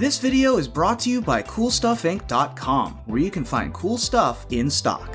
This video is brought to you by CoolStuffInc.com, where you can find cool stuff in stock.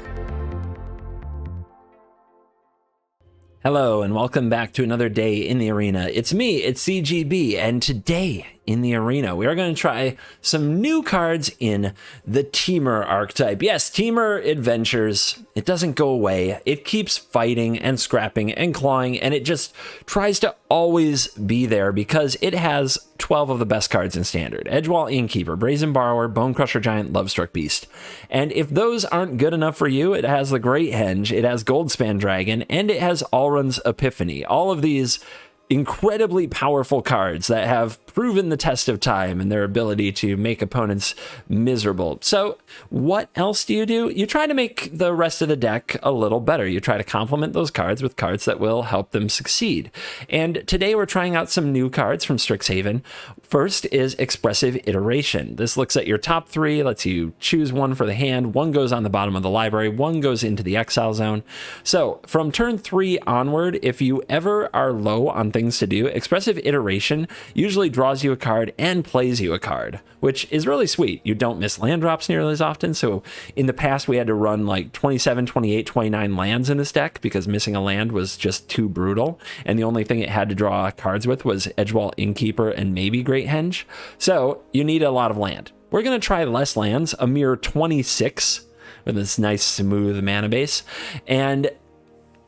Hello and welcome back to another day in the arena. It's me, it's CGB, and today in the arena we are going to try some new cards in the Teamer archetype. Yes, Teamer adventures. It doesn't go away. It keeps fighting and scrapping and clawing, and it just tries to always be there because it has 12 of the best cards in Standard. Edgewall Innkeeper, Brazen Borrower, Bonecrusher Giant, Lovestruck Beast. And if those aren't good enough for you, it has the Great Henge, it has Goldspan Dragon, and it has Alrund's Epiphany. All of these incredibly powerful cards that have proven the test of time and their ability to make opponents miserable. So what else do? You try to make the rest of the deck a little better. You try to complement those cards with cards that will help them succeed. And today we're trying out some new cards from Strixhaven. First is Expressive Iteration. This looks at your top three, lets you choose one for the hand. One goes on the bottom of the library, one goes into the exile zone. So from turn 3 onward, if you ever are low on things to do, Expressive Iteration usually draws you a card and plays you a card, which is really sweet. You don't miss land drops nearly as often. So in the past, we had to run like 27, 28, 29 lands in this deck because missing a land was just too brutal. And the only thing it had to draw cards with was Edgewall Innkeeper and maybe Great Henge. So you need a lot of land. We're going to try less lands, a mere 26 with this nice smooth mana base. And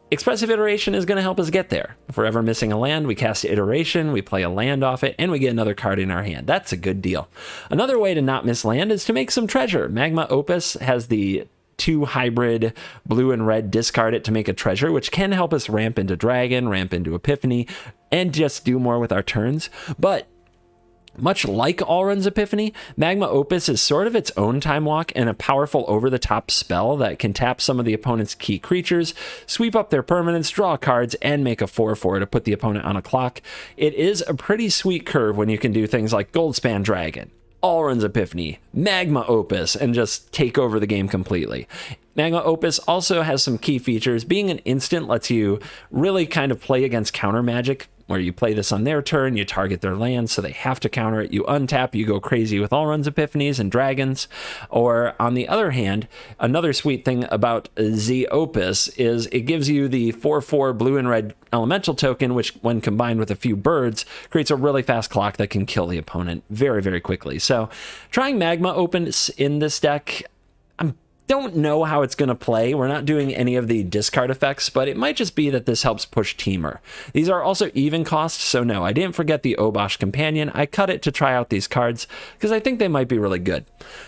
Expressive Iteration is going to help us get there. If we're ever missing a land, we cast Iteration, we play a land off it, and we get another card in our hand. That's a good deal. Another way to not miss land is to make some treasure. Magma Opus has the 2 hybrid blue and red, discard it to make a treasure, which can help us ramp into Dragon, ramp into Epiphany, and just do more with our turns. But much like Alrund's Epiphany, Magma Opus is sort of its own time walk and a powerful over-the-top spell that can tap some of the opponent's key creatures, sweep up their permanents, draw cards, and make a 4/4 to put the opponent on a clock. It is a pretty sweet curve when you can do things like Goldspan Dragon, Alrund's Epiphany, Magma Opus, and just take over the game completely. Magma Opus also has some key features. Being an instant lets you really kind of play against counter magic, where you play this on their turn, you target their land, so they have to counter it. You untap, you go crazy with Alrund's Epiphanies and Dragons. Or on the other hand, another sweet thing about the Opus is it gives you the 4/4 blue and red elemental token, which when combined with a few birds, creates a really fast clock that can kill the opponent very, very quickly. So trying Magma Opus in this deck, don't know how it's going to play. We're not doing any of the discard effects, but it might just be that this helps push Teamer. These are also even cost, so no, I didn't forget the Obosh Companion. I cut it to try out these cards because I think they might be really good.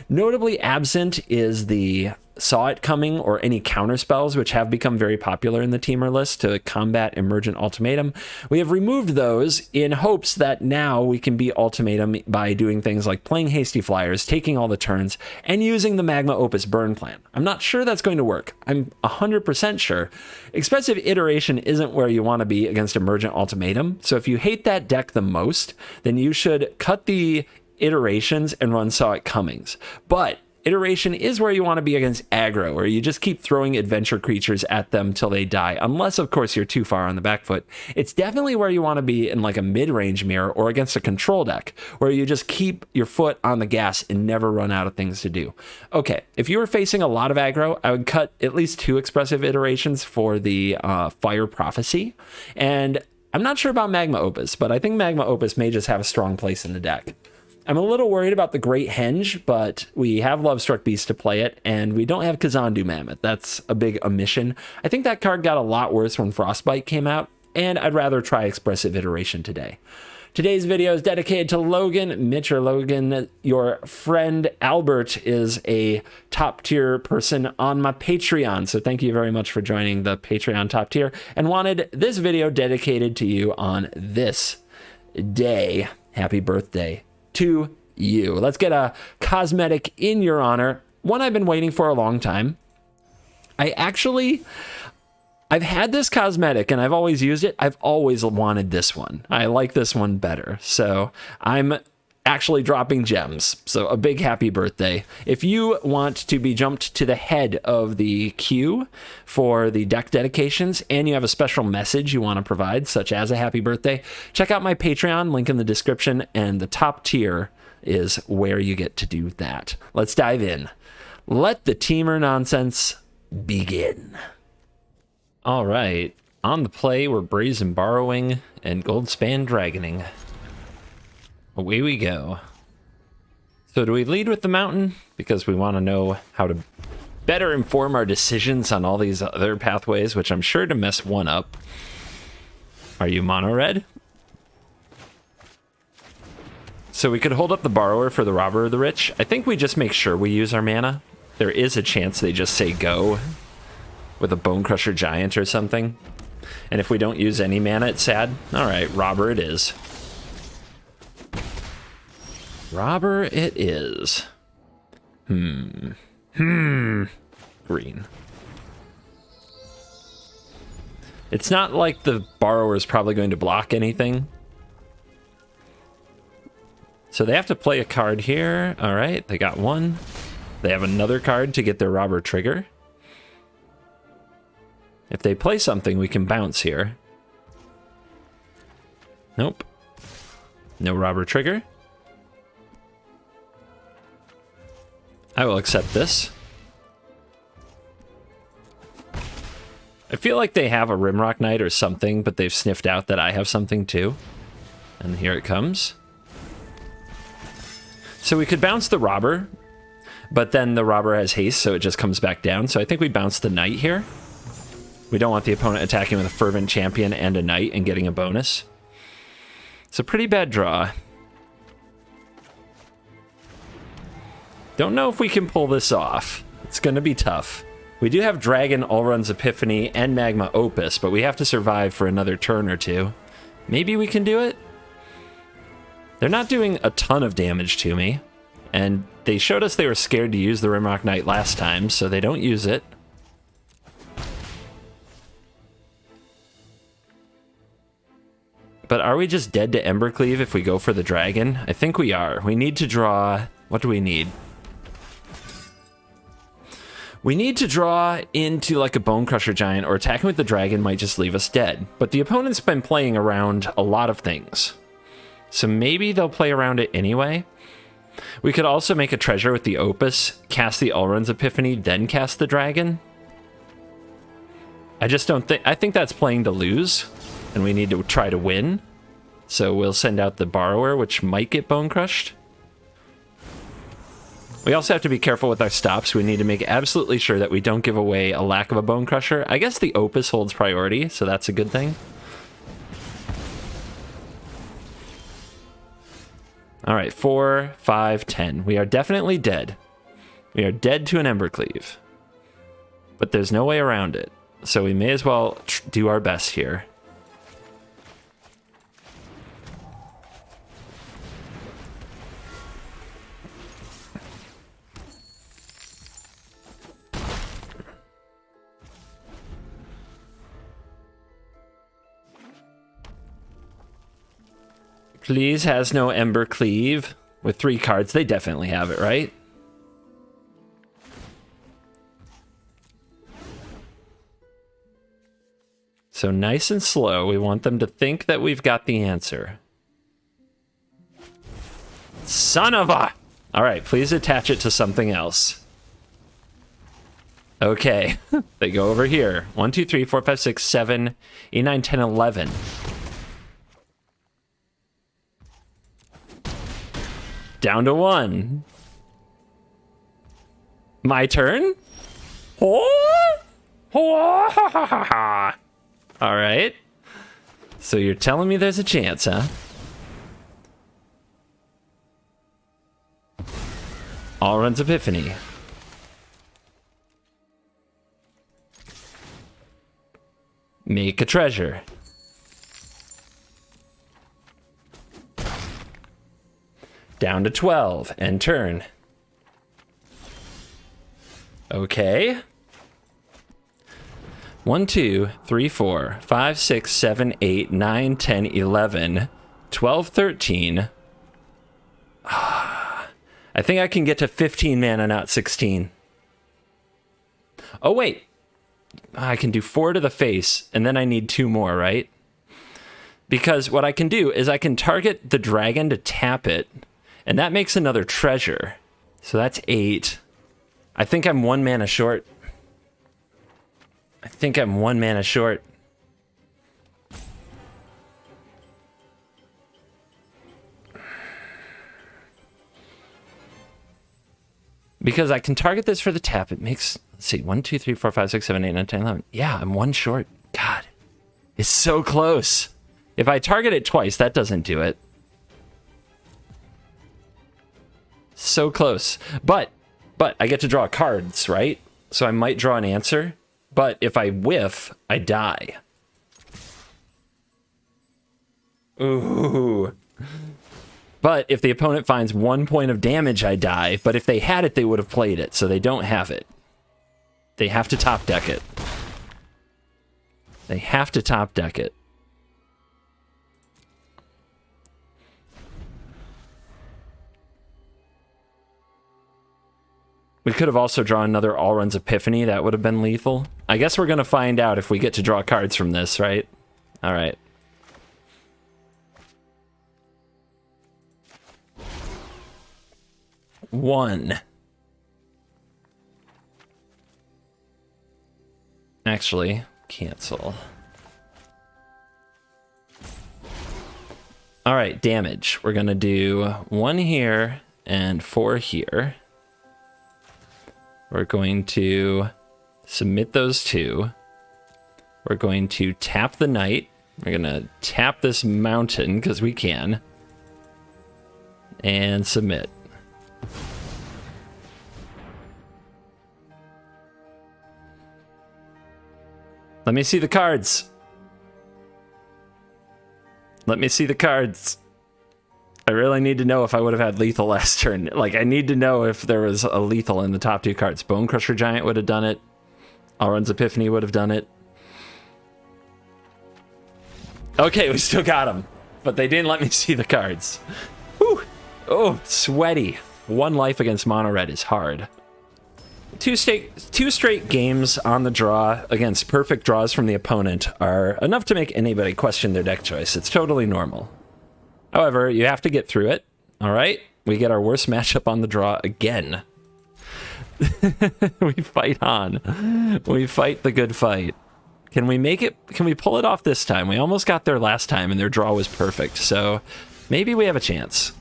Notably absent is the Saw It Coming or any counter spells, which have become very popular in the Teamer list to combat Emergent Ultimatum. We have removed those in hopes that now we can beat Ultimatum by doing things like playing Hasty Flyers, taking all the turns, and using the Magma Opus burn plan. I'm not sure that's going to work. I'm 100% sure. Expressive Iteration isn't where you want to be against Emergent Ultimatum, so if you hate that deck the most, then you should cut the iterations and run Saw It Comings. But Iteration is where you want to be against aggro, where you just keep throwing adventure creatures at them till they die, unless, of course, you're too far on the back foot. It's definitely where you want to be in like a mid-range mirror or against a control deck, where you just keep your foot on the gas and never run out of things to do. Okay, if you were facing a lot of aggro, I would cut at least 2 Expressive Iterations for the Fire Prophecy, and I'm not sure about Magma Opus, but I think Magma Opus may just have a strong place in the deck. I'm a little worried about the Great Henge, but we have Lovestruck Beast to play it, and we don't have Kazandu Mammoth. That's a big omission. I think that card got a lot worse when Frostbite came out, and I'd rather try Expressive Iteration today. Today's video is dedicated to Logan. Mitch or Logan, your friend Albert is a top tier person on my Patreon, so thank you very much for joining the Patreon top tier, and wanted this video dedicated to you on this day. Happy birthday to you. Let's get a cosmetic in your honor, one I've been waiting for a long time. I've had this cosmetic and I've always used it. I've always wanted this one. I like this one better. So I'm actually dropping gems. So a big happy birthday. If you want to be jumped to the head of the queue for the deck dedications and you have a special message you want to provide, such as a happy birthday, check out my Patreon, link in the description, and the top tier is where you get to do that. Let's dive in. Let the teamer nonsense begin. All right. On the play, we're Brazen Borrowing and Goldspan Dragoning. Away we go. So do we lead with the mountain? Because we want to know how to better inform our decisions on all these other pathways, which I'm sure to mess one up. Are you mono red? So we could hold up the Borrower for the Robber of the Rich. I think we just make sure we use our mana. There is a chance they just say go with a Bone Crusher Giant or something. And if we don't use any mana, it's sad. All right, Robber it is. Robber it is. Green. It's not like the Borrower is probably going to block anything. So they have to play a card here. All right, they got one. They have another card to get their Robber trigger. If they play something, we can bounce here. Nope. No Robber trigger. I will accept this. I feel like they have a Rimrock Knight or something, but they've sniffed out that I have something too. And here it comes. So we could bounce the Robber, but then the Robber has haste, so it just comes back down. So I think we bounce the Knight here. We don't want the opponent attacking with a Fervent Champion and a Knight and getting a bonus. It's a pretty bad draw. Don't know if we can pull this off. It's going to be tough. We do have Dragon, Allrun's Epiphany, and Magma Opus, but we have to survive for another turn or two. Maybe we can do it? They're not doing a ton of damage to me, and they showed us they were scared to use the Rimrock Knight last time, so they don't use it. But are we just dead to Embercleave if we go for the dragon? I think we are. We need to draw... What do we need? We need to draw into like a Bone Crusher Giant, or attacking with the dragon might just leave us dead. But the opponent's been playing around a lot of things. So maybe they'll play around it anyway. We could also make a treasure with the Opus, cast the Allrun's Epiphany, then cast the dragon. I just don't think... I think that's playing to lose, and we need to try to win. So we'll send out the Borrower, which might get Bone Crushed. We also have to be careful with our stops. We need to make absolutely sure that we don't give away a lack of a Bone Crusher. I guess the Opus holds priority, so that's a good thing. All right, 4, 5, 10. We are definitely dead. We are dead to an Embercleave. But there's no way around it. So we may as well do our best here. Please has no Embercleave. With 3 cards, they definitely have it, right? So nice and slow. We want them to think that we've got the answer. Son of a... All right, please attach it to something else. Okay, they go over here. 1, 2, 3, 4, 5, 6, 7, 8, 9, 10, 11. Down to 1. My turn? Oh! Oh! All right. So you're telling me there's a chance, huh? Allrun's Epiphany. Make a treasure. Down to 12, and turn. Okay. 1, 2, 3, 4, 5, 6, 7, 8, 9, 10, 11, 12, 13. I think I can get to 15 mana, not 16. Oh, wait. I can do 4 to the face, and then I need 2 more, right? Because what I can do is I can target the dragon to tap it, And that makes another treasure. So that's 8. I think I'm 1 mana short. I think I'm 1 mana short. Because I can target this for the tap. It makes, let's see, 1, 2, 3, 4, 5, 6, 7, 8, 9, 10, 11. Yeah, I'm 1 short. God, it's so close. If I target it twice, that doesn't do it. So close. But I get to draw cards, right? So I might draw an answer. But if I whiff, I die. Ooh. But if the opponent finds 1 point of damage, I die. But if they had it, they would have played it. So they don't have it. They have to top deck it. They have to top deck it. We could have also drawn another Alrund's Epiphany. That would have been lethal. I guess we're going to find out if we get to draw cards from this, right? All right. One. Actually, cancel. All right, damage. We're going to do 1 here and 4 here. We're going to submit those 2. We're going to tap the knight. We're going to tap this mountain because we can. And submit. Let me see the cards. Let me see the cards. I really need to know if I would have had lethal last turn. Like, I need to know if there was a lethal in the top 2 cards. Bone Crusher Giant would have done it. Alrund's Epiphany would have done it. Okay, we still got them. But they didn't let me see the cards. Whew. Oh, sweaty. 1 life against mono red is hard. Two straight games on the draw against perfect draws from the opponent are enough to make anybody question their deck choice. It's totally normal. However, you have to get through it. All right, we get our worst matchup on the draw again. We fight on. We fight the good fight. Can we make it? Can we pull it off this time? We almost got there last time and their draw was perfect. So maybe we have a chance.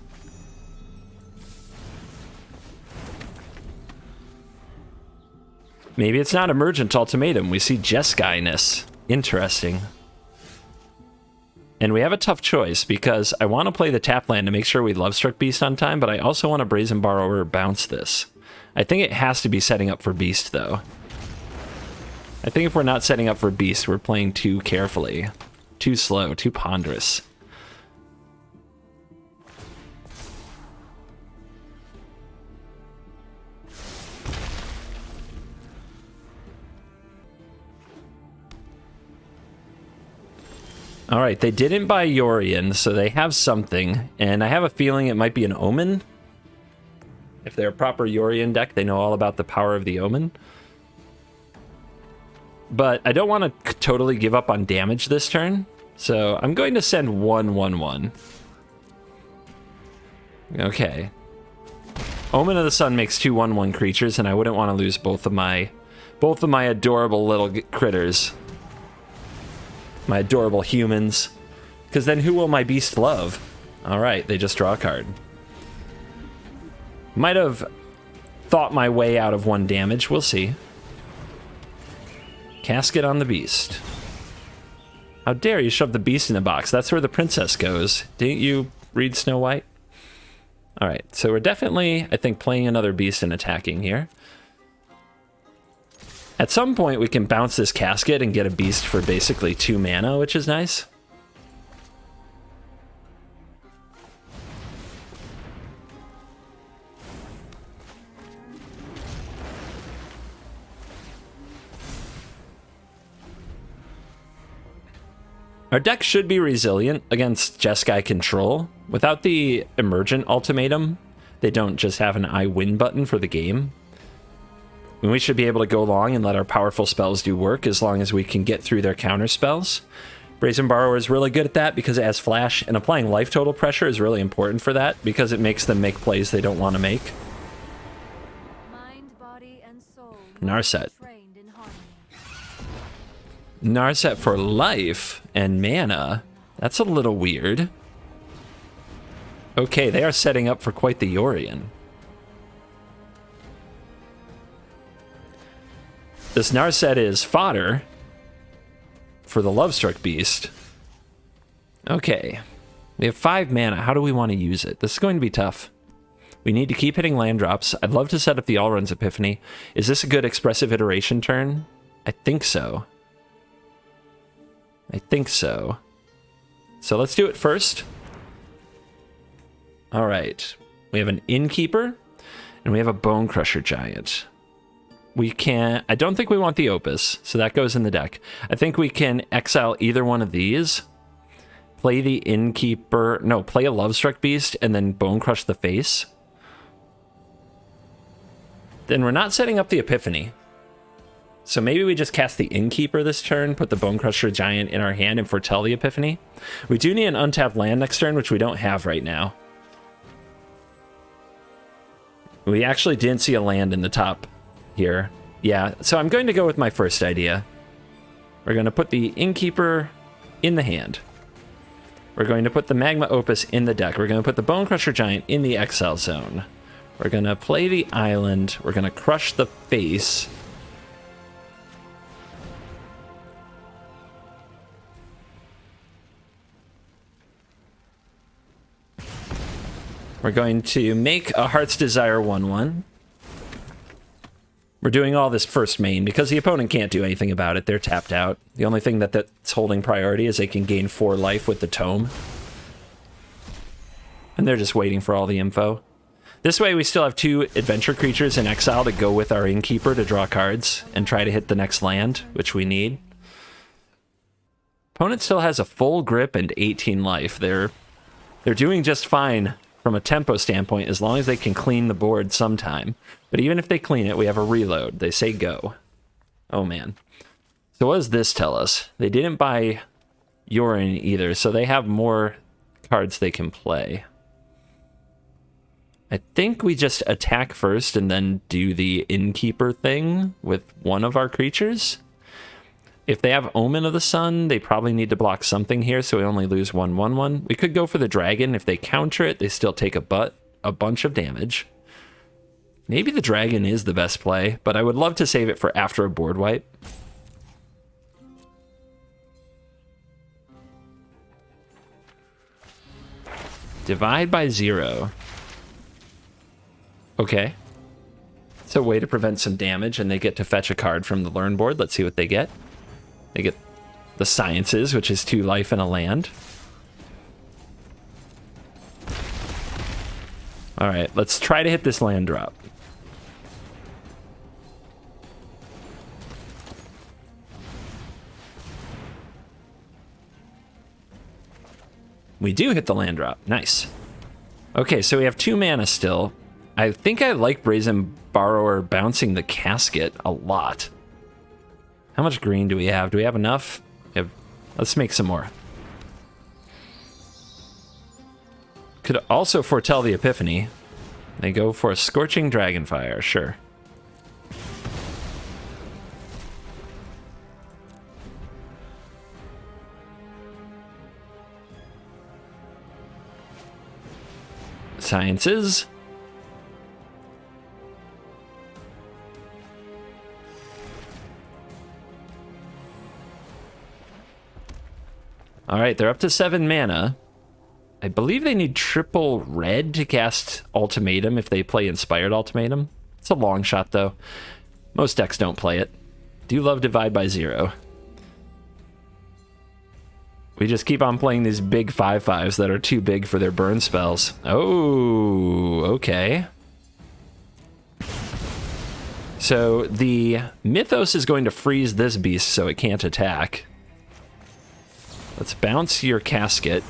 Maybe it's not Emergent Ultimatum. We see Jeskai-ness. Interesting. And we have a tough choice because I want to play the tap land to make sure we Lovestruck Beast on time, but I also want to Brazen Borrower bounce this. I think it has to be setting up for Beast, though. I think if we're not setting up for Beast, we're playing too carefully. Too slow, too ponderous. All right, they didn't buy Yorion, so they have something, and I have a feeling it might be an Omen. If they're a proper Yorion deck, they know all about the power of the Omen. But I don't want to totally give up on damage this turn, so I'm going to send 1/1/1. Okay. Omen of the Sun makes 2 1/1 creatures, and I wouldn't want to lose both of my adorable little critters. My adorable humans. Because then who will my beast love? Alright, they just draw a card. Might have thought my way out of 1 damage. We'll see. Casket on the beast. How dare you shove the beast in a box? That's where the princess goes. Didn't you read Snow White? Alright, so we're definitely, I think, playing another beast and attacking here. At some point, we can bounce this casket and get a beast for basically 2 mana, which is nice. Our deck should be resilient against Jeskai control. Without the Emergent Ultimatum, they don't just have an I win button for the game. And we should be able to go long and let our powerful spells do work as long as we can get through their counter spells. Brazen Borrower is really good at that because it has flash, and applying life total pressure is really important for that because it makes them make plays they don't want to make. Mind, body, and soul Narset. trained in harmony. Narset for life and mana. That's a little weird. Okay, they are setting up for quite the Yorion. This Narset is fodder for the Lovestruck Beast. Okay. We have 5 mana. How do we want to use it? This is going to be tough. We need to keep hitting land drops. I'd love to set up the Allruns Epiphany. Is this a good expressive iteration turn? I think so. I think so. So let's do it first. All right. We have an Innkeeper, and we have a Bone Crusher Giant. We can... I don't think we want the Opus, so that goes in the deck. I think we can exile either one of these, play the Innkeeper... No, play a Lovestruck Beast, and then Bone Crush the face. Then we're not setting up the Epiphany. So maybe we just cast the Innkeeper this turn, put the Bone Crusher Giant in our hand, and foretell the Epiphany. We do need an untapped land next turn, which we don't have right now. We actually didn't see a land in the top here. Yeah, so I'm going to go with my first idea. We're going to put the Innkeeper in the hand. We're going to put the Magma Opus in the deck. We're going to put the Bone Crusher Giant in the exile zone. We're going to play the island. We're going to crush the face. We're going to make a Heart's Desire 1/1. We're doing all this first main because the opponent can't do anything about it. They're tapped out. The only thing that's holding priority is they can gain 4 life with the Tome. And they're just waiting for all the info. This way we still have 2 adventure creatures in exile to go with our Innkeeper to draw cards and try to hit the next land, which we need. Opponent still has a full grip and 18 life. They're doing just fine from a tempo standpoint, as long as they can clean the board sometime. But even if they clean it, we have a reload. They say go. Oh, man. So what does this tell us? They didn't buy Yorion either, so they have more cards they can play. I think we just attack first and then do the Innkeeper thing with one of our creatures. If they have Omen of the Sun, they probably need to block something here, so we only lose 1/1/1. We could go for the Dragon. If they counter it, they still take a bunch of damage. Maybe the Dragon is the best play, but I would love to save it for after a board wipe. Divide by 0. Okay. It's a way to prevent some damage, and they get to fetch a card from the learn board. Let's see what they get. They get the Sciences, which is 2 life and a land. All right, let's try to hit this land drop. We do hit the land drop. Nice. Okay, so we have 2 mana still. I think I like Brazen Borrower bouncing the Casket a lot. How much green do we have? Do we have enough? Let's make some more. Could also foretell the Epiphany. They go for a Scorching Dragonfire, sure. Sciences. All right, they're up to 7 mana. I believe they need triple red to cast Ultimatum if they play Inspired Ultimatum. It's a long shot, though. Most decks don't play it. Do love Divide by 0. We just keep on playing these big 5/5s that are too big for their burn spells. Oh, okay. So the Mythos is going to freeze this beast so it can't attack. Let's bounce your Casket.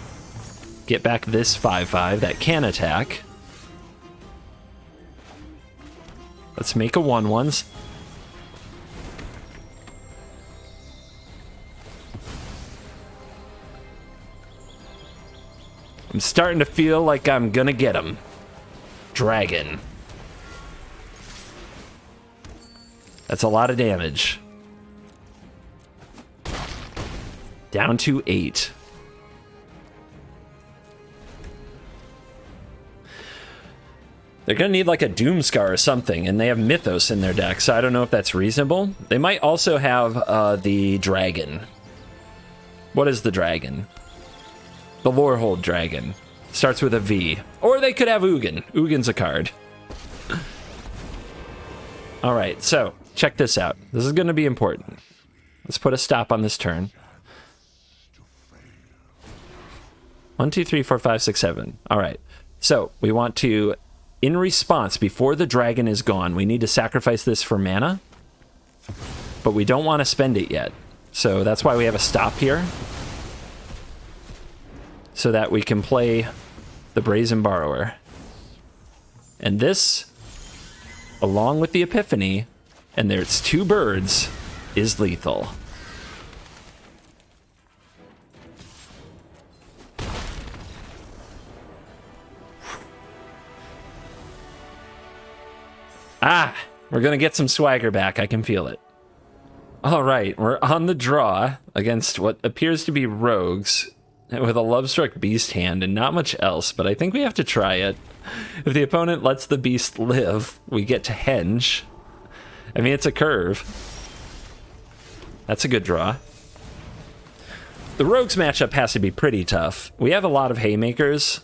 Get back this 5/5 that can attack. Let's make a 1/1s. I'm starting to feel like I'm gonna get him. Dragon. That's a lot of damage. Down to 8. They're gonna need like a Doomscar or something, and they have Mythos in their deck, so I don't know if that's reasonable. They might also have the Dragon. What is the Dragon? The Lorehold Dragon. Starts with a V. Or they could have Ugin. Ugin's a card. Alright, so check this out. This is gonna be important. Let's put a stop on this turn. 1, 2, 3, 4, 5, 6, 7. Alright. So we want to, in response, before the dragon is gone, we need to sacrifice this for mana. But we don't want to spend it yet. So that's why we have a stop here. So that we can play the Brazen Borrower. And this, along with the Epiphany, and there's 2 birds, is lethal. Ah, we're gonna get some swagger back, I can feel it. All right, we're on the draw against what appears to be rogues with a Lovestruck Beast hand and not much else, but I think we have to try it. If the opponent lets the beast live, we get to henge. I mean, it's a curve. That's a good draw. The rogues matchup has to be pretty tough. We have a lot of haymakers,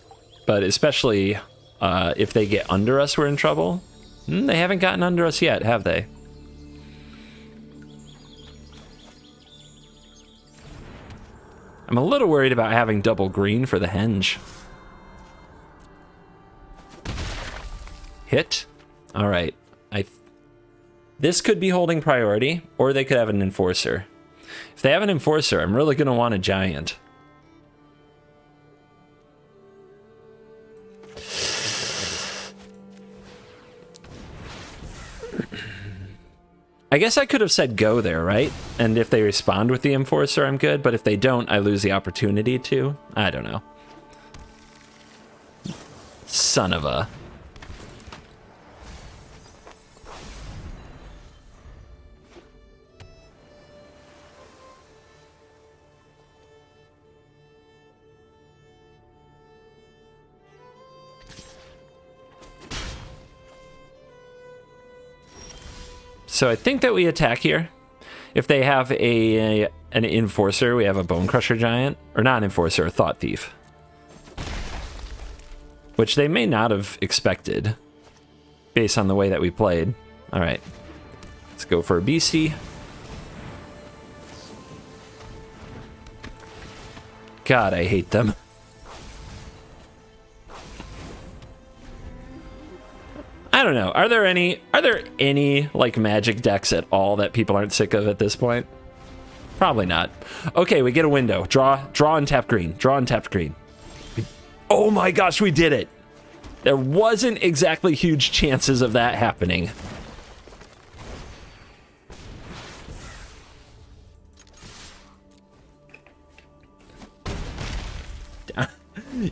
but especially if they get under us, we're in trouble. They haven't gotten under us yet, have they? I'm a little worried about having double green for the henge. Hit. All right. This could be holding priority, or they could have an enforcer. If they have an enforcer, I'm really going to want a giant. I guess I could have said go there, right? And if they respond with the enforcer, I'm good. But if they don't, I lose the opportunity to. I don't know. Son of a... So I think that we attack here. If they have an enforcer, we have a Bone Crusher Giant. Or not an enforcer, a Thought Thief. Which they may not have expected, based on the way that we played. Alright. Let's go for a beastie. God, I hate them. I don't know. Are there any like Magic decks at all that people aren't sick of at this point? Probably not. Okay, we get a window. Draw and tap green. Draw and tap green. Oh my gosh, we did it. There wasn't exactly huge chances of that happening.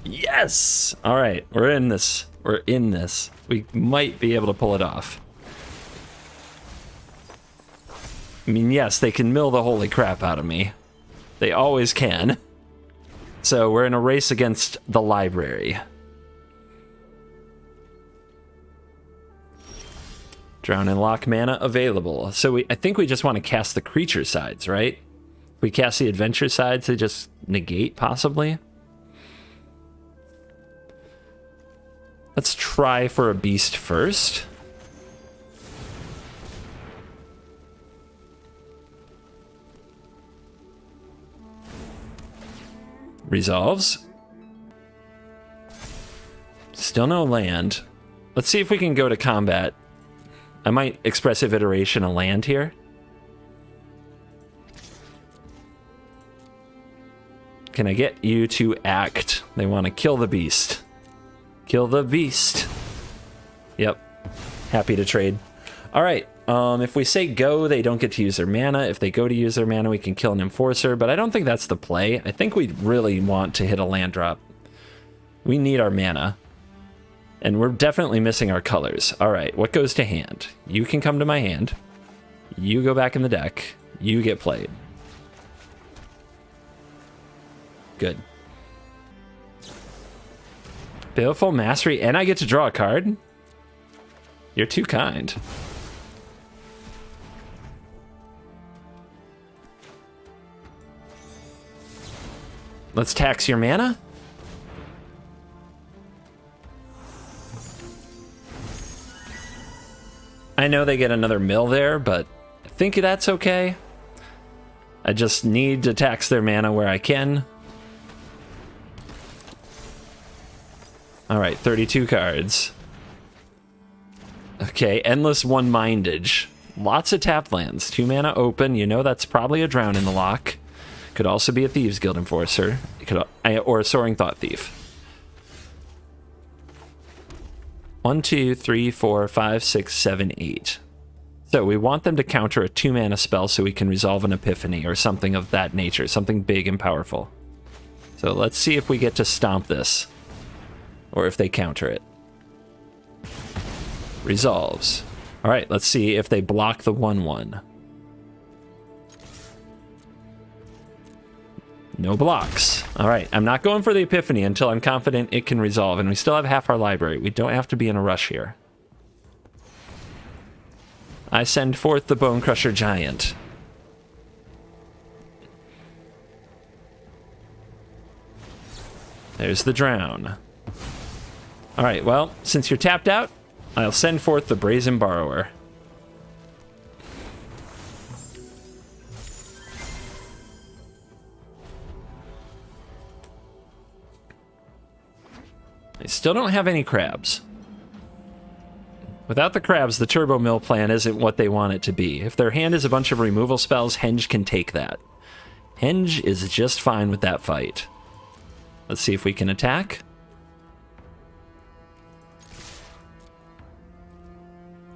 Yes! All right, we're in this. We're in this. We might be able to pull it off. I mean, yes, they can mill the holy crap out of me. They always can. So we're in a race against the library. Drown and lock mana available. So I think we just want to cast the creature sides, right? If we cast the adventure sides, they just negate, possibly. Let's try for a beast first. Resolves. Still no land. Let's see if we can go to combat. I might expressive iteration a land here. Can I get you to act? They want to kill the beast. Kill the beast. Yep. Happy to trade. All right. If we say go, they don't get to use their mana. If they go to use their mana, we can kill an enforcer, but I don't think that's the play. I think we really want to hit a land drop. We need our mana. And we're definitely missing our colors. All right, what goes to hand? You can come to my hand. You go back in the deck. You get played. Good. Baleful Mastery, and I get to draw a card? You're too kind. Let's tax your mana. I know they get another mill there, but I think that's okay. I just need to tax their mana where I can. All right, 32 cards. Okay, Endless One-Mindage. Lots of tapped lands. 2 mana open. You know that's probably a Drown in the Lock. Could also be a Thieves Guild Enforcer. It could, or a Soaring Thought Thief. 1, 2, 3, 4, 5, 6, 7, 8. So we want them to counter a 2 mana spell so we can resolve an Epiphany or something of that nature. Something big and powerful. So let's see if we get to stomp this. Or if they counter it. Resolves. Alright, let's see if they block the 1/1. No blocks. Alright, I'm not going for the Epiphany until I'm confident it can resolve, and we still have half our library. We don't have to be in a rush here. I send forth the Bone Crusher Giant. There's the Drown. Alright, well, since you're tapped out, I'll send forth the Brazen Borrower. I still don't have any crabs. Without the crabs, the Turbo Mill plan isn't what they want it to be. If their hand is a bunch of removal spells, Henge can take that. Henge is just fine with that fight. Let's see if we can attack.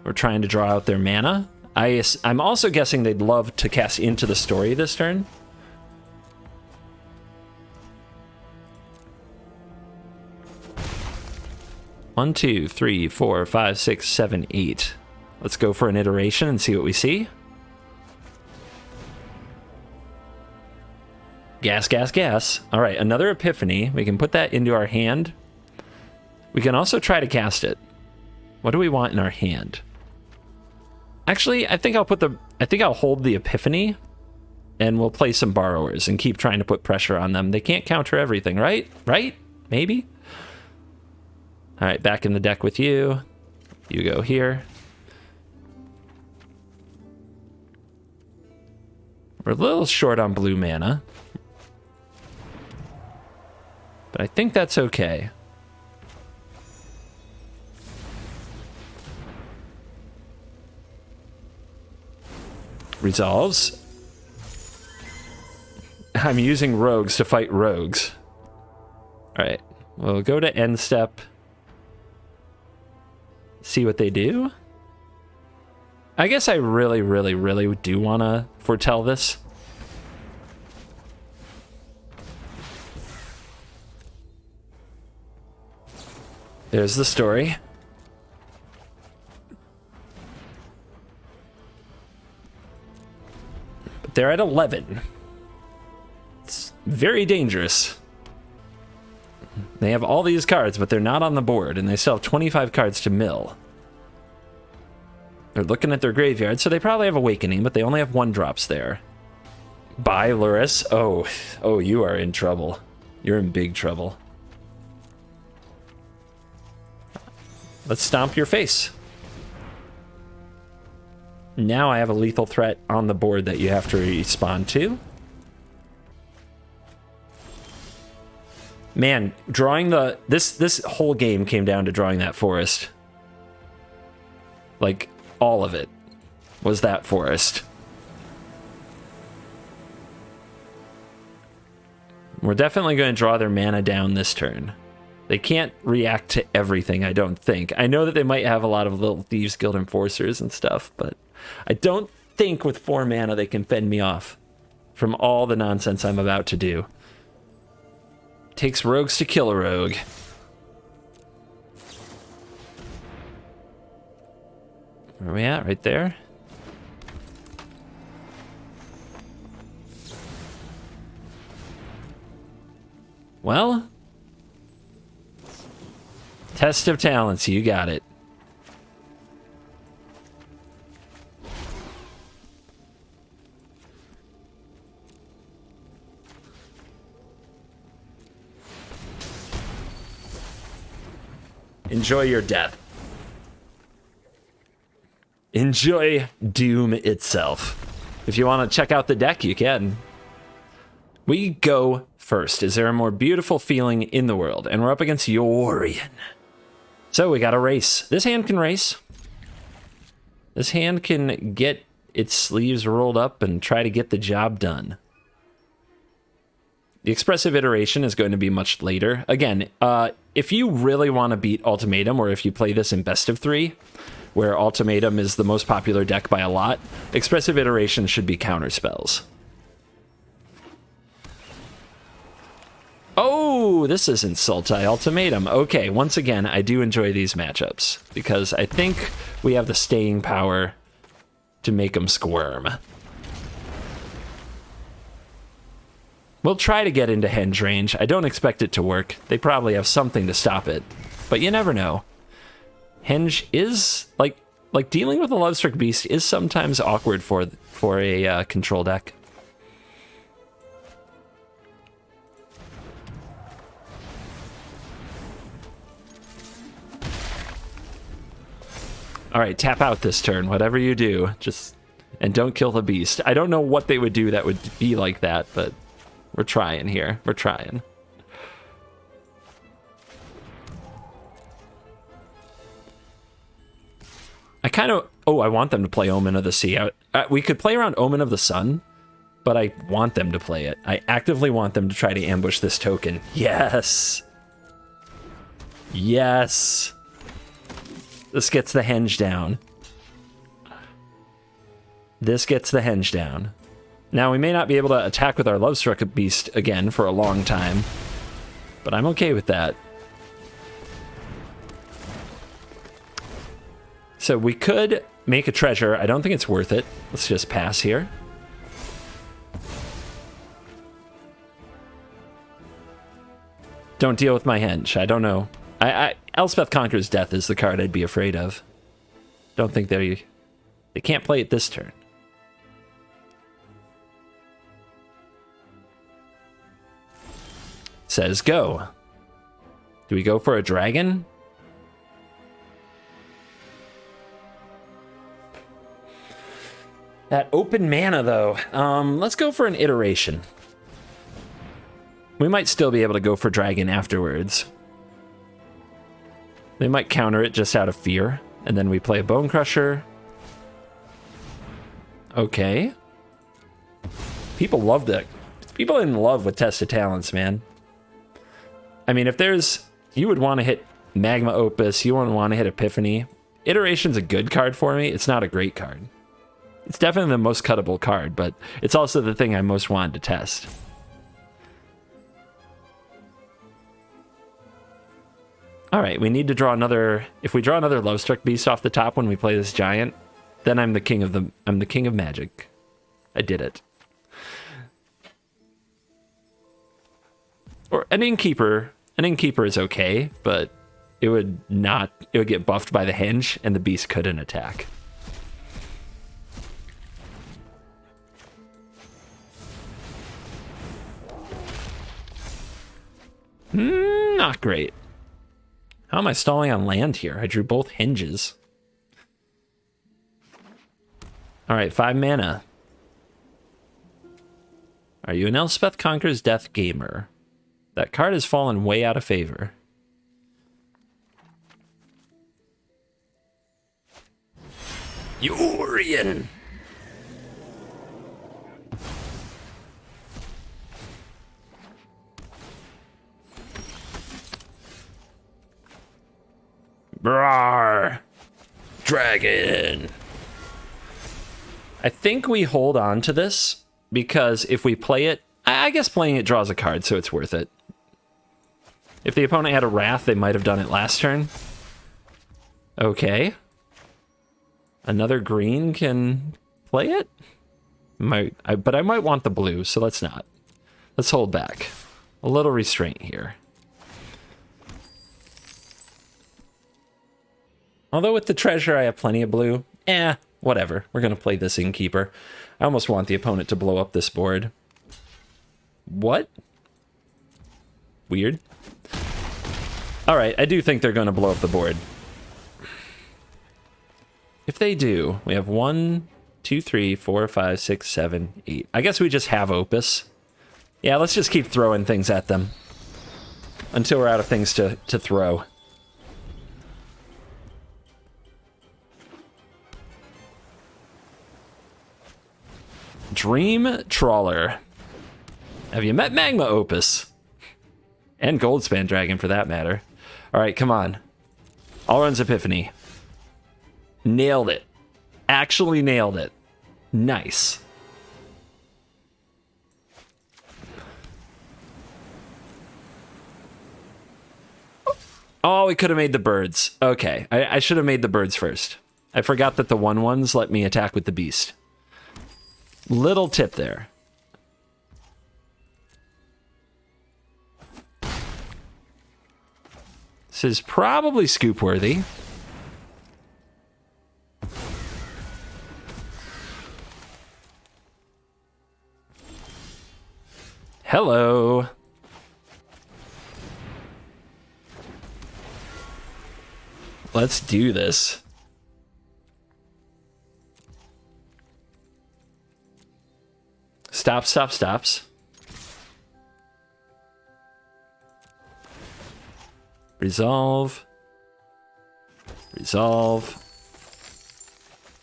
We're trying to draw out their mana. I'm also guessing they'd love to cast Into the Story this turn. One, 2, 3, 4, 5, 6, 7, 8. Let's go for an iteration and see what we see. Gas, gas, gas. All right, another Epiphany. We can put that into our hand. We can also try to cast it. What do we want in our hand? Actually, I think I'll hold the Epiphany, and we'll play some Borrowers and keep trying to put pressure on them. They can't counter everything, right? Right? Maybe? All right, back in the deck with you. You go here. We're a little short on blue mana, but I think that's okay. Resolves. I'm using rogues to fight rogues. All right, we'll go to end step. See what they do. I guess I really, really, really do want to foretell this. There's the story. But they're at 11. It's very dangerous. They have all these cards, but they're not on the board, and they still have 25 cards to mill. They're looking at their graveyard, so they probably have Awakening, but they only have 1-drops there. Bye, Luris. Oh, you are in trouble. You're in big trouble. Let's stomp your face. Now I have a lethal threat on the board that you have to respond to. Man, drawing the... This whole game came down to drawing that forest. Like, all of it was that forest. We're definitely going to draw their mana down this turn. They can't react to everything, I don't think. I know that they might have a lot of little Thieves Guild Enforcers and stuff, but I don't think with 4 mana they can fend me off from all the nonsense I'm about to do. Takes rogues to kill a rogue. Where are we at? Right there? Well, test of talents, you got it. Enjoy your death. Enjoy Doom itself. If you want to check out the deck, you can. We go first. Is there a more beautiful feeling in the world? And we're up against Yorion. So we got a race. This hand can race. This hand can get its sleeves rolled up and try to get the job done. The expressive iteration is going to be much later. Again, if you really want to beat Ultimatum, or if you play this in best of 3, where Ultimatum is the most popular deck by a lot, expressive iteration should be counter spells. Oh, this is Insulti Ultimatum. Okay, once again, I do enjoy these matchups, because I think we have the staying power to make them squirm. We'll try to get into Henge range. I don't expect it to work. They probably have something to stop it, but you never know. Henge is, like dealing with a Lovestruck Beast is sometimes awkward for a control deck. All right, tap out this turn, whatever you do, and don't kill the beast. I don't know what they would do that would be like that, but we're trying here. We're trying. I want them to play Omen of the Sea. We could play around Omen of the Sun, but I want them to play it. I actively want them to try to ambush this token. Yes! Yes! This gets the Henge down. This gets the Henge down. Now, we may not be able to attack with our Lovestruck Beast again for a long time, but I'm okay with that. So we could make a treasure. I don't think it's worth it. Let's just pass here. Don't deal with my Henge. I don't know. Elspeth Conquers Death is the card I'd be afraid of. Don't think they can't play it this turn. Says go. Do we go for a dragon? That open mana, though. Let's go for an iteration. We might still be able to go for dragon afterwards. They might counter it just out of fear, and then we play a Bone Crusher. Okay. People love that. People in love with Test of Talents, man. I mean, if you would want to hit Magma Opus, you wouldn't want to hit Epiphany. Iteration's a good card for me. It's not a great card. It's definitely the most cuttable card, but it's also the thing I most wanted to test. All right, we need to draw another. If we draw another Lovestruck Beast off the top when we play this giant, then I'm the king of magic. I did it. Or an Innkeeper. An Innkeeper is okay, but it would get buffed by the Henge, and the beast couldn't attack. Not great. How am I stalling on land here? I drew both Henges. All right, 5 mana. Are you an Elspeth Conquers Death gamer? That card has fallen way out of favor. Yorion! Brawr! Dragon! I think we hold on to this, because if we play it, I guess playing it draws a card, so it's worth it. If the opponent had a Wrath, they might have done it last turn. Okay. Another green can play it? But I might want the blue, so let's not. Let's hold back. A little restraint here. Although with the treasure I have plenty of blue. Whatever. We're going to play this innkeeper. I almost want the opponent to blow up this board. What? Weird. Alright, I do think they're going to blow up the board. If they do, we have 1, 2, 3, 4, 5, 6, 7, 8. I guess we just have Opus. Yeah, let's just keep throwing things at them. Until we're out of things to throw. Dream Trawler. Have you met Magma Opus? And Goldspan Dragon, for that matter. Alright, come on. Alrund's Epiphany. Nailed it. Actually nailed it. Nice. Oh, we could have made the birds. Okay, I should have made the birds first. I forgot that the 1/1s let me attack with the beast. Little tip there. This is probably scoop worthy. Hello. Let's do this. Stop, stop, stops. Resolve. Resolve.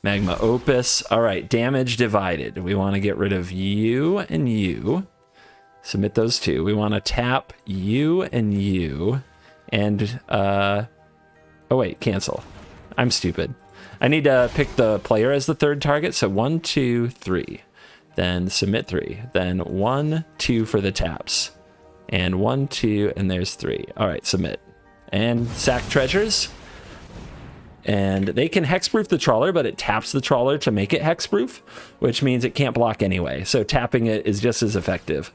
Magma Opus. All right, damage divided. We want to get rid of you and you. Submit those two. We want to tap you and you. And, oh wait, cancel. I'm stupid. I need to pick the player as the third target. So 1, 2, 3. Then submit 3. Then 1, 2 for the taps. And 1, 2, and there's 3. All right, submit. And sack treasures. And they can hexproof the trawler, but it taps the trawler to make it hexproof, which means it can't block anyway. So tapping it is just as effective.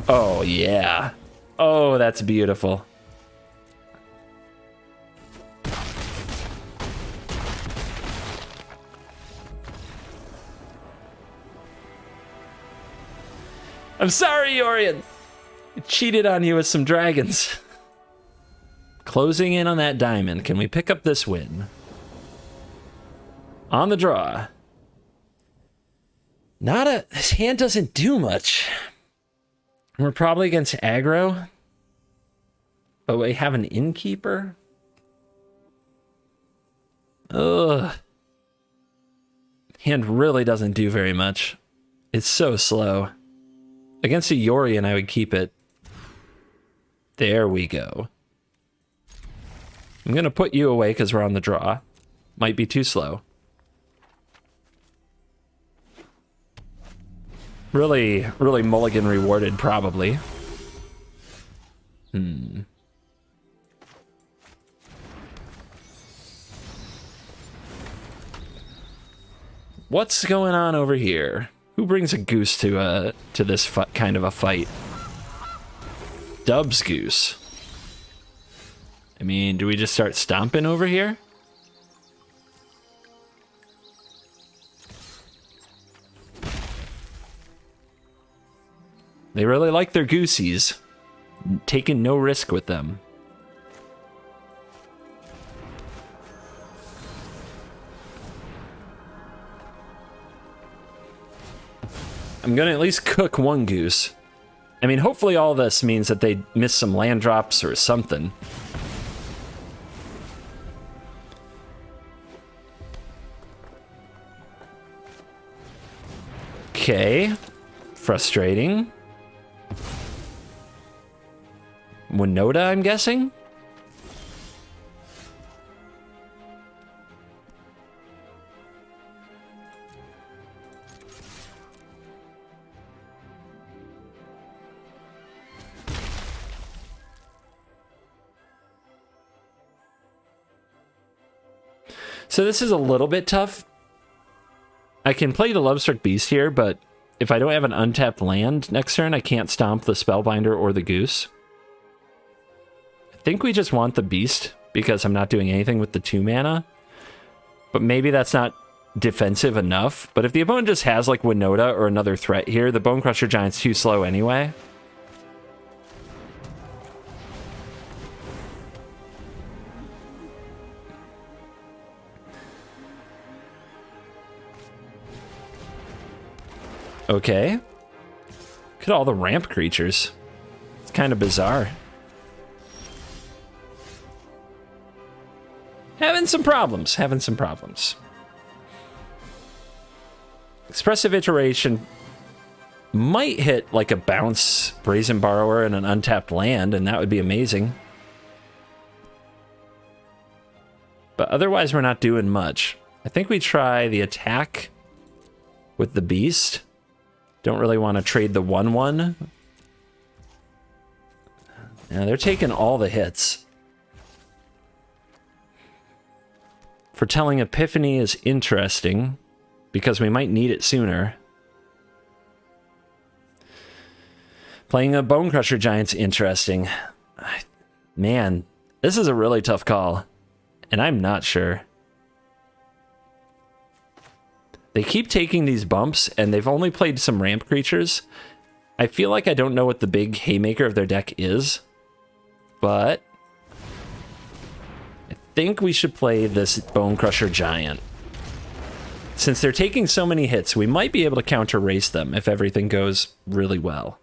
Oh, yeah. Oh, that's beautiful. I'm sorry, Yorian. I cheated on you with some dragons. Closing in on that diamond. Can we pick up this win? On the draw. This hand doesn't do much. We're probably against aggro. But we have an innkeeper. Ugh. Hand really doesn't do very much. It's so slow. Against a Yorian, I would keep it. There we go. I'm going to put you away because we're on the draw. Might be too slow. Really, really mulligan rewarded, probably. What's going on over here? Who brings a goose to this kind of a fight? Dub's goose. I mean, do we just start stomping over here? They really like their goosies. Taking no risk with them. I'm gonna at least cook one goose. I mean, hopefully all this means that they miss some land drops or something. Okay. Frustrating. Winota, I'm guessing? So this is a little bit tough. I can play the Lovestruck Beast here, but if I don't have an untapped land next turn, I can't stomp the Spellbinder or the Goose. I think we just want the Beast because I'm not doing anything with the 2 mana. But maybe that's not defensive enough. But if the opponent just has like Winota or another threat here, the Bonecrusher Giant's too slow anyway. Okay. Look at all the ramp creatures. It's kind of bizarre. Having some problems. Expressive Iteration might hit like a bounce Brazen Borrower and an untapped land, and that would be amazing. But otherwise, we're not doing much. I think we try the attack with the Beast. Don't really want to trade the 1/1. Yeah, they're taking all the hits. Foretelling Epiphany is interesting because we might need it sooner. Playing a Bonecrusher Giant's interesting. Man, this is a really tough call, and I'm not sure. They keep taking these bumps, and they've only played some ramp creatures. I feel like I don't know what the big haymaker of their deck is, but I think we should play this Bonecrusher Giant. Since they're taking so many hits, we might be able to counter-race them if everything goes really well.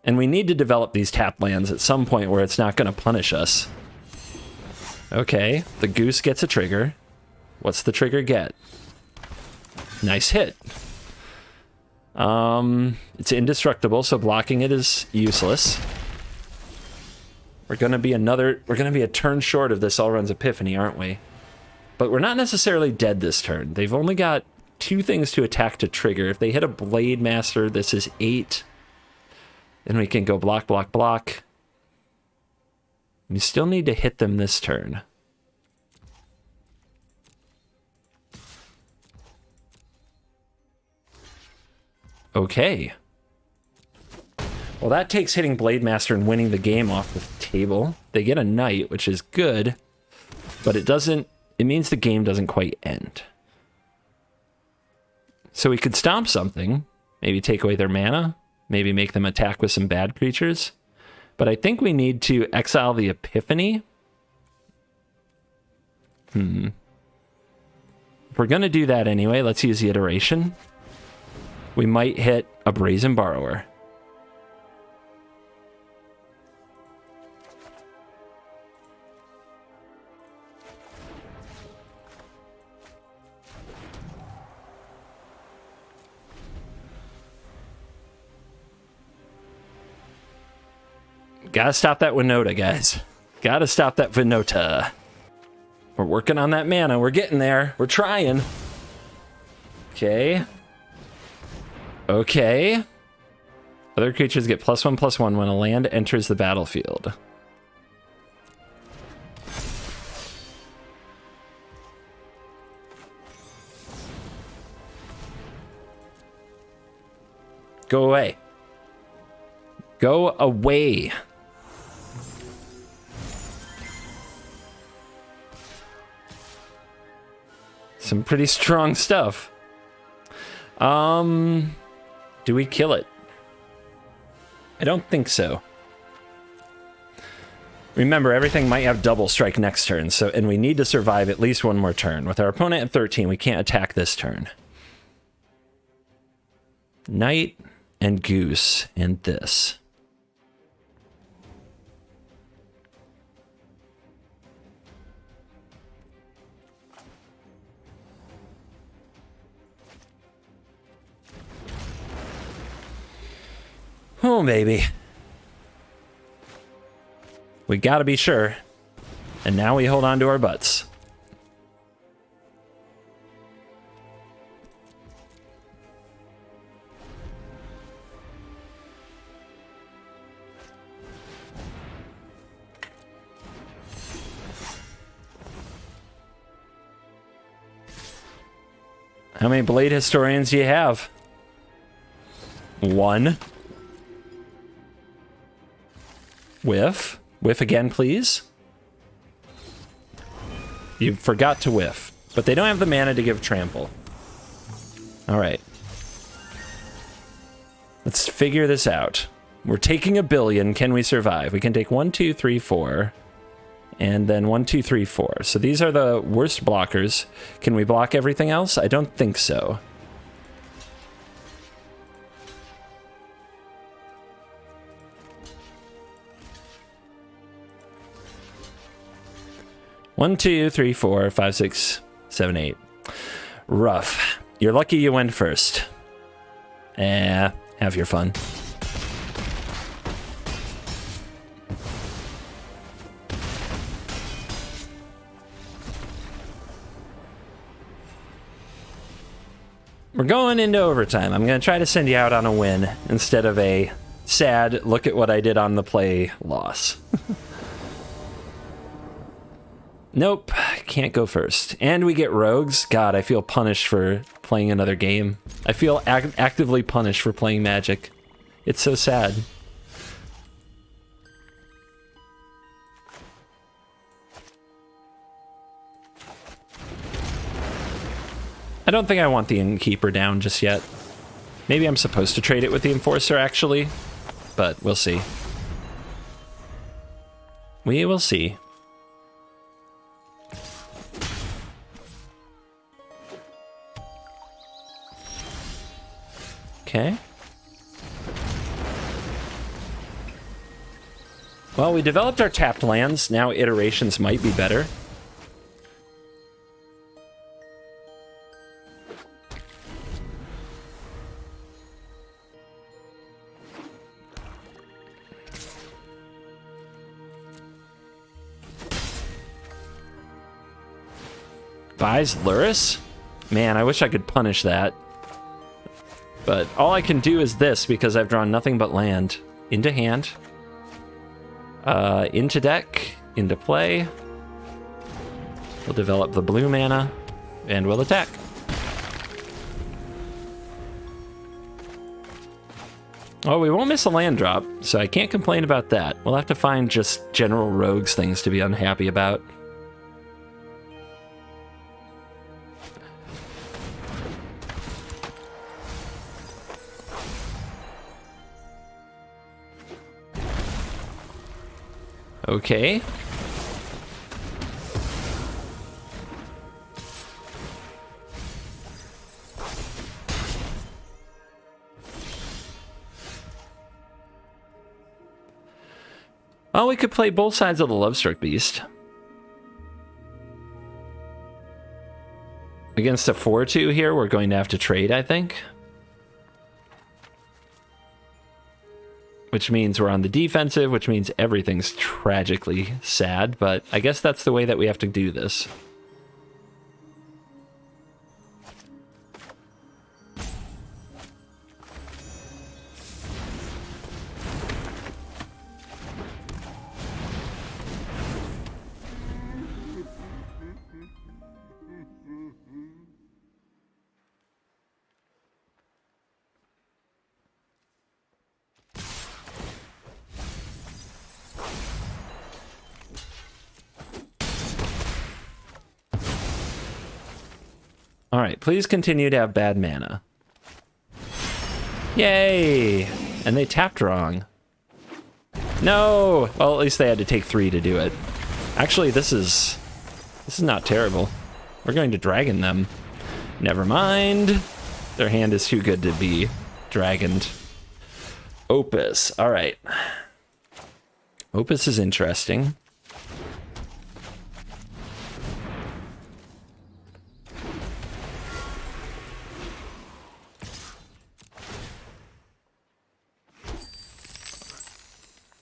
And we need to develop these tap lands at some point where it's not going to punish us. Okay, the Goose gets a trigger. What's the trigger get? Nice hit. It's indestructible, so blocking it is useless. We're gonna be a turn short of this Elrond's Epiphany, aren't we? But we're not necessarily dead this turn. They've only got 2 things to attack to trigger. If they hit a Blade Master, this is 8. Then we can go block, block, block. We still need to hit them this turn. Okay. Well, that takes hitting Blade Master and winning the game off the table. They get a Knight, which is good, but it means the game doesn't quite end. So we could stomp something, maybe take away their mana, maybe make them attack with some bad creatures. But I think we need to exile the Epiphany. If we're going to do that anyway, let's use the Iteration. We might hit a Brazen Borrower. Gotta stop that Winota, guys. Gotta stop that Winota. We're working on that mana. We're getting there. We're trying. Okay. Okay. Other creatures get +1/+1 when a land enters the battlefield. Go away. Go away. Some pretty strong stuff. Do we kill it? I don't think so. Remember, everything might have double strike next turn, and we need to survive at least one more turn. With our opponent at 13, we can't attack this turn. Knight and Goose and this. Oh, baby. We gotta be sure. And now we hold on to our butts. How many Blade Historians do you have? 1. Whiff. Whiff again, please. You forgot to whiff. But they don't have the mana to give trample. Alright. Let's figure this out. We're taking 1 billion. Can we survive? We can take 1, 2, 3, 4. And then 1, 2, 3, 4. So these are the worst blockers. Can we block everything else? I don't think so. One, 2, 3, 4, 5, 6, 7, 8. Rough. You're lucky you went first. Have your fun. We're going into overtime. I'm going to try to send you out on a win instead of a sad, look at what I did on the play loss. Nope, can't go first. And we get rogues. God, I feel punished for playing another game. I feel actively punished for playing Magic. It's so sad. I don't think I want the Innkeeper down just yet. Maybe I'm supposed to trade it with the Enforcer, actually. But we'll see. We will see. Okay. Well, we developed our tapped lands. Now iterations might be better. Buys Luris? Man, I wish I could punish that. But all I can do is this because I've drawn nothing but land. Into hand. Into deck. Into play. We'll develop the blue mana. And we'll attack. Oh, we won't miss a land drop, so I can't complain about that. We'll have to find just general rogues things to be unhappy about. Okay. Oh, we could play both sides of the Lovestruck Beast. Against a 4-2 here, we're going to have to trade, I think. Which means we're on the defensive, which means everything's tragically sad, but I guess that's the way that we have to do this. All right, please continue to have bad mana. Yay! And they tapped wrong. No! Well, at least they had to take 3 to do it. Actually, this is not terrible. We're going to dragon them. Never mind. Their hand is too good to be dragoned. Opus. All right. Opus is interesting.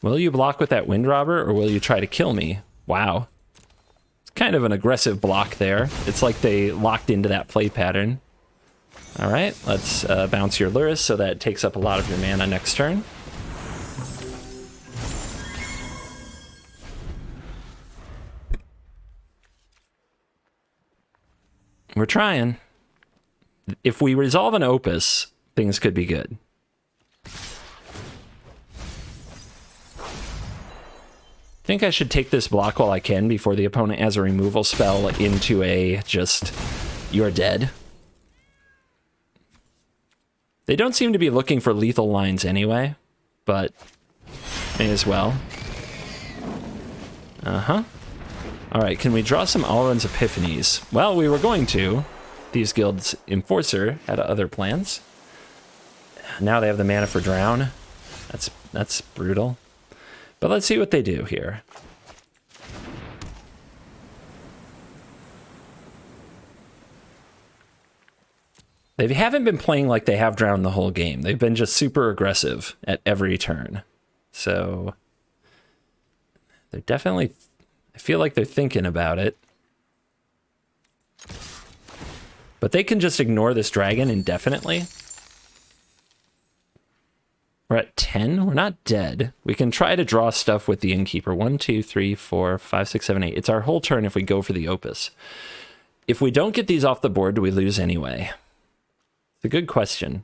Will you block with that Wind Robber, or will you try to kill me? Wow. It's kind of an aggressive block there. It's like they locked into that play pattern. All right, let's bounce your Luris so that it takes up a lot of your mana next turn. We're trying. if we resolve an Opus, things could be good. I think I should take this block while I can before the opponent has a removal spell into a just, you're dead. They don't seem to be looking for lethal lines anyway, but may as well. Uh-huh. All right, can we draw some Alrund's Epiphanies? Well, we were going to. Thieves Guild's Enforcer had other plans. Now they have the mana for Drown. That's brutal. But let's see what they do here. They haven't been playing like they have Drown the whole game. They've been just super aggressive at every turn. So they're definitely, I feel like they're thinking about it. But they can just ignore this dragon indefinitely. We're at 10. We're not dead. We can try to draw stuff with the Innkeeper. 1, 2, 3, 4, 5, 6, 7, 8. It's our whole turn if we go for the Opus. If we don't get these off the board, do we lose anyway? It's a good question.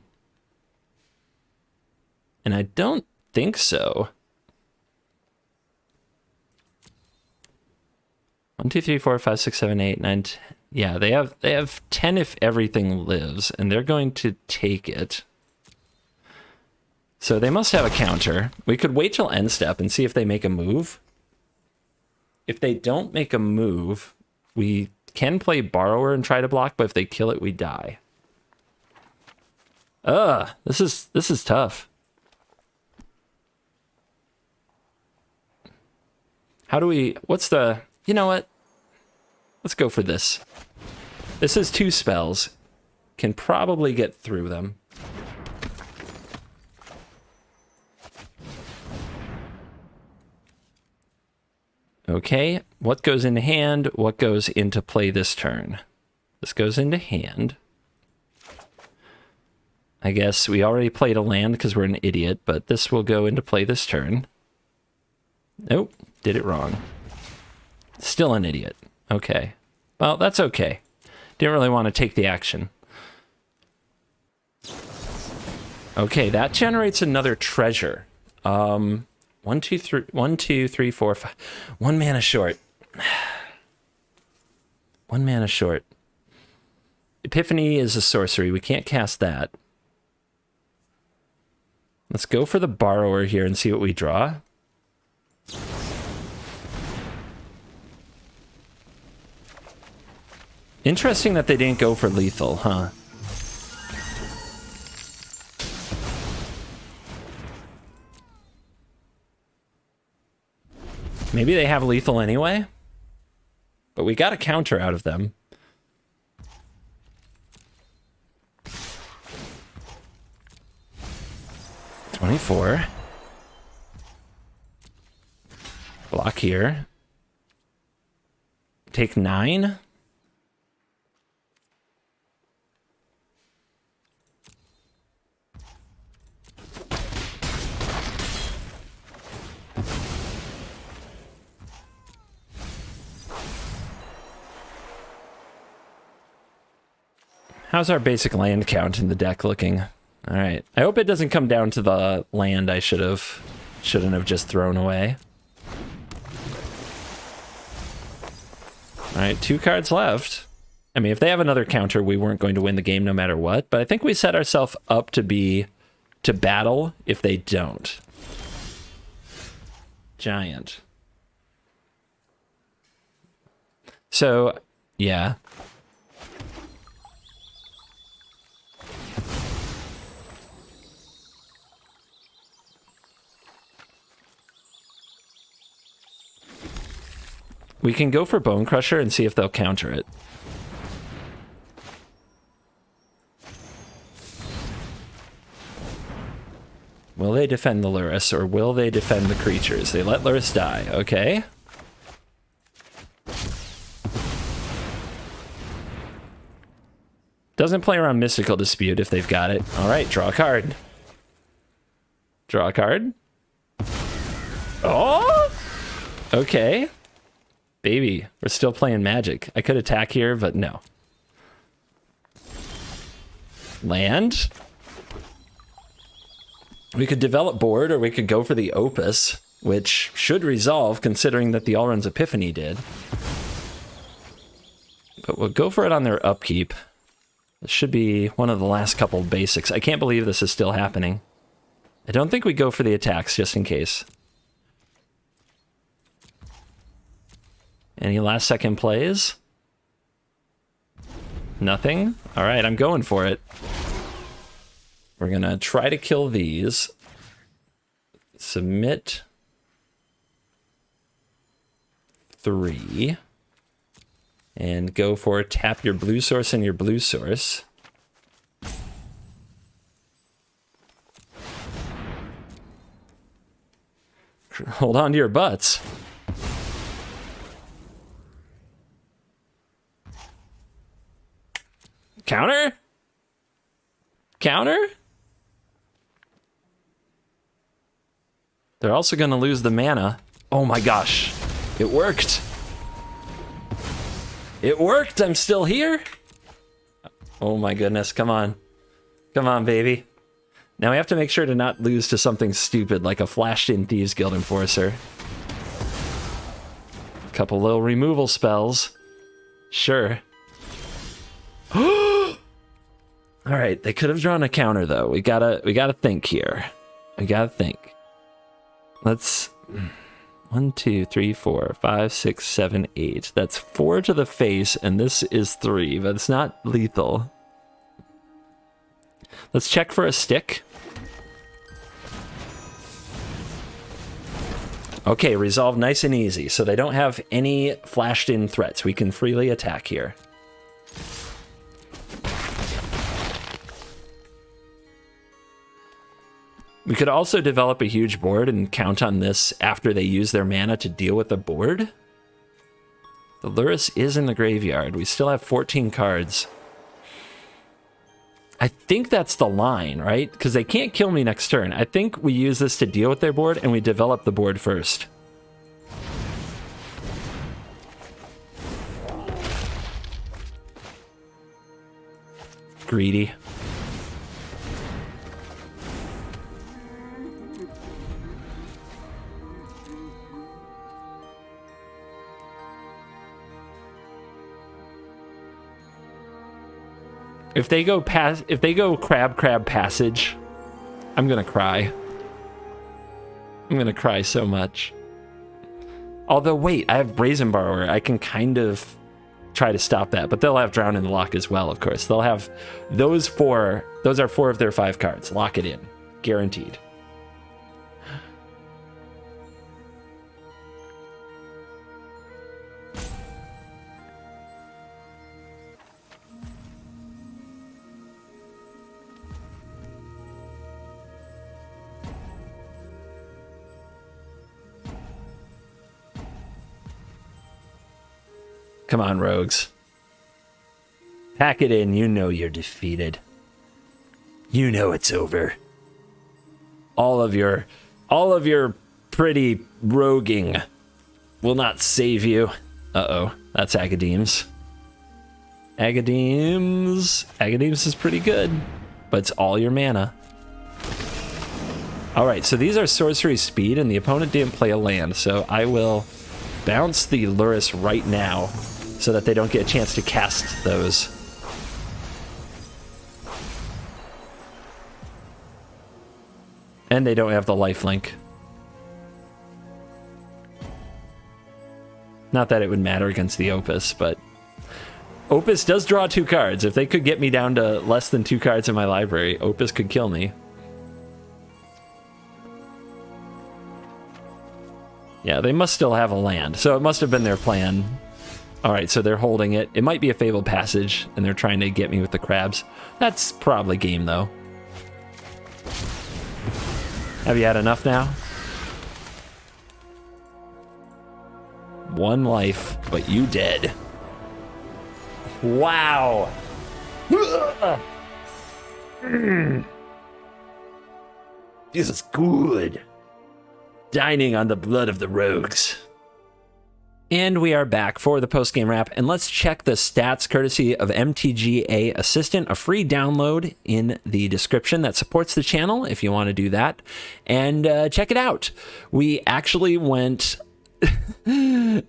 And I don't think so. 1, 2, 3, 4, 5, 6, 7, 8, 9, 10. Yeah, they have 10 if everything lives, and they're going to take it. So they must have a counter. We could wait till end step and see if they make a move. If they don't make a move, we can play Borrower and try to block, but if they kill it, we die. This is tough. How do we, what's the, you know what? Let's go for this. This is 2 spells. Can probably get through them. Okay, what goes into hand? What goes into play this turn? This goes into hand. I guess we already played a land because we're an idiot, but this will go into play this turn. Nope, did it wrong. Still an idiot. Okay. Well, that's okay. Didn't really want to take the action. Okay, that generates another treasure. 1, 2, 3, 1, 2, 3, 4, 5. 1 mana short. 1 mana short. Epiphany is a sorcery. We can't cast that. Let's go for the Borrower here and see what we draw. Interesting that they didn't go for lethal, huh? Maybe they have lethal anyway? But we got a counter out of them. $24. Block here. Take 9. How's our basic land count in the deck looking? All right. I hope it doesn't come down to the land I shouldn't have just thrown away. All right, 2 cards left. I mean, if they have another counter, we weren't going to win the game no matter what, but I think we set ourselves up to battle if they don't. Giant. So, yeah. We can go for Bone Crusher and see if they'll counter it. Will they defend the Lurrus, or will they defend the creatures? They let Lurrus die, okay. Doesn't play around Mystical Dispute if they've got it. All right, draw a card. Draw a card. Oh! Okay. Baby, we're still playing Magic. I could attack here, but no. Land. We could develop board, or we could go for the Opus, which should resolve considering that the Allrun's Epiphany did. But we'll go for it on their upkeep. This should be one of the last couple basics. I can't believe this is still happening. I don't think we go for the attacks, just in case. Any last second plays? Nothing? Alright, I'm going for it. We're gonna try to kill these. Submit 3. And go for tap your blue source and your blue source. Hold on to your butts. Counter? Counter? They're also going to lose the mana. Oh my gosh. It worked. It worked. I'm still here. Oh my goodness. Come on. Come on, baby. Now we have to make sure to not lose to something stupid like a flashed-in Thieves Guild Enforcer. A couple little removal spells. Sure. All right, they could have drawn a counter though. We gotta think here. We gotta think. Let's 1, 2, 3, 4, 5, 6, 7, 8. That's 4 to the face, and this is 3, but it's not lethal. Let's check for a stick. Okay, resolve nice and easy, so they don't have any flashed-in threats. We can freely attack here. We could also develop a huge board and count on this after they use their mana to deal with the board. The Lurrus is in the graveyard. We still have 14 cards. I think that's the line, right? Because they can't kill me next turn. I think we use this to deal with their board and we develop the board first. Greedy. If they go crab passage, I'm gonna cry. I'm gonna cry so much. Although wait, I have Brazen Borrower. I can kind of try to stop that, but they'll have Drown in the Lock as well, of course. They'll have those 4. Those are 4 of their 5 cards. Lock it in. Guaranteed. Come on, rogues. Pack it in. You know you're defeated. You know it's over. All of your pretty roguing will not save you. Uh-oh. That's Agadeem's. Agadeem's is pretty good, but it's all your mana. All right, so these are sorcery speed, and the opponent didn't play a land, so I will bounce the Lurrus right now so that they don't get a chance to cast those. And they don't have the lifelink. Not that it would matter against the Opus, but Opus does draw 2 cards. If they could get me down to less than 2 cards in my library, Opus could kill me. Yeah, they must still have a land, so it must have been their plan. Alright, so they're holding it. It might be a Fabled Passage, and they're trying to get me with the crabs. That's probably game, though. Have you had enough now? 1 life, but you dead. Wow! This is good. Dining on the blood of the rogues. And we are back for the post-game wrap, and let's check the stats courtesy of MTGA Assistant, a free download in the description that supports the channel if you want to do that, and check it out. We actually went... How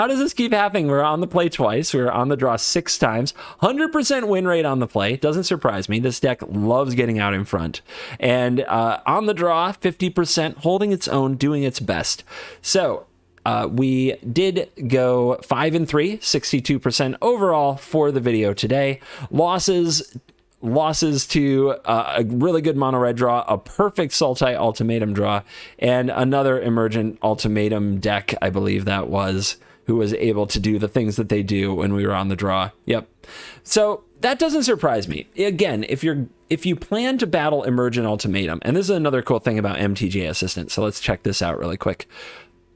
does this keep happening? We're on the play twice. We're on the draw 6 times. 100% win rate on the play. Doesn't surprise me. This deck loves getting out in front. And on the draw, 50%, holding its own, doing its best. So we did go 5-3, 62% overall for the video today. Losses to a really good mono red draw, a perfect Sultai Ultimatum draw, and another Emergent Ultimatum deck, I believe that was, who was able to do the things that they do when we were on the draw. Yep. So that doesn't surprise me. Again, if you plan to battle Emergent Ultimatum, and this is another cool thing about MTGA Assistant, so let's check this out really quick.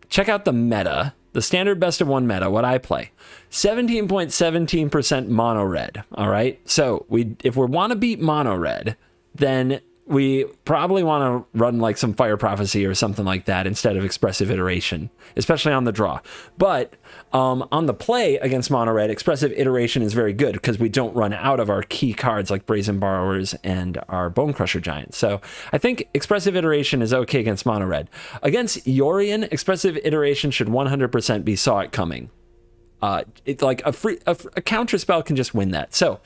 Check out the meta, the standard best of 1 meta, what I play. 17.17% mono red, all right? So if we want to beat mono red, then we probably want to run like some Fire Prophecy or something like that instead of Expressive Iteration, especially on the draw. But on the play against mono red, Expressive Iteration is very good because we don't run out of our key cards like Brazen Borrowers and our Bone Crusher Giant. So I think Expressive Iteration is okay against mono red. Against Yorion, Expressive Iteration should 100% be Saw It Coming. It's like a counter spell can just win that. So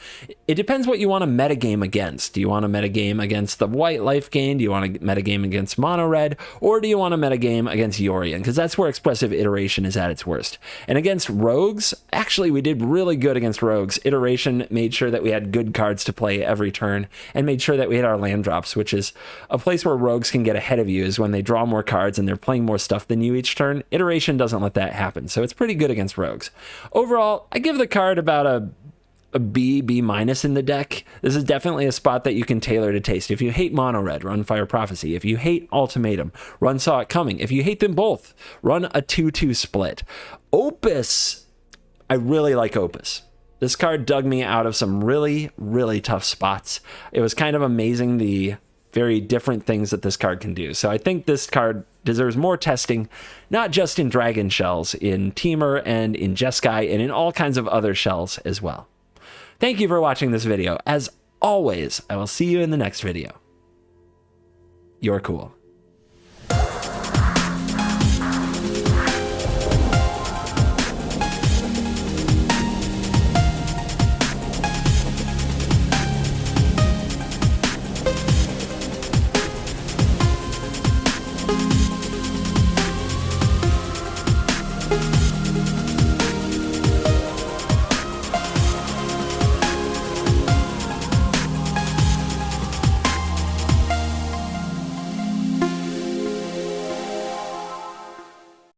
it depends what you want to metagame against. Do you want to metagame against the white life gain? Do you want to metagame against mono red? Or do you want to metagame against Yorion? Because that's where Expressive Iteration is at its worst. And against rogues, actually we did really good against rogues. Iteration made sure that we had good cards to play every turn and made sure that we had our land drops, which is a place where rogues can get ahead of you, is when they draw more cards and they're playing more stuff than you each turn. Iteration doesn't let that happen. So it's pretty good against rogues. Overall, I give the card about a B minus in the deck. This is definitely a spot that you can tailor to taste. If you hate mono red, run Fire Prophecy. If you hate Ultimatum, run Saw It Coming. If you hate them both, run a 2-2 split. Opus, I really like Opus. This card dug me out of some really, really tough spots. It was kind of amazing the very different things that this card can do. So I think this card deserves more testing, not just in Dragon Shells, in Temur and in Jeskai and in all kinds of other shells as well. Thank you for watching this video. As always, I will see you in the next video. You're cool.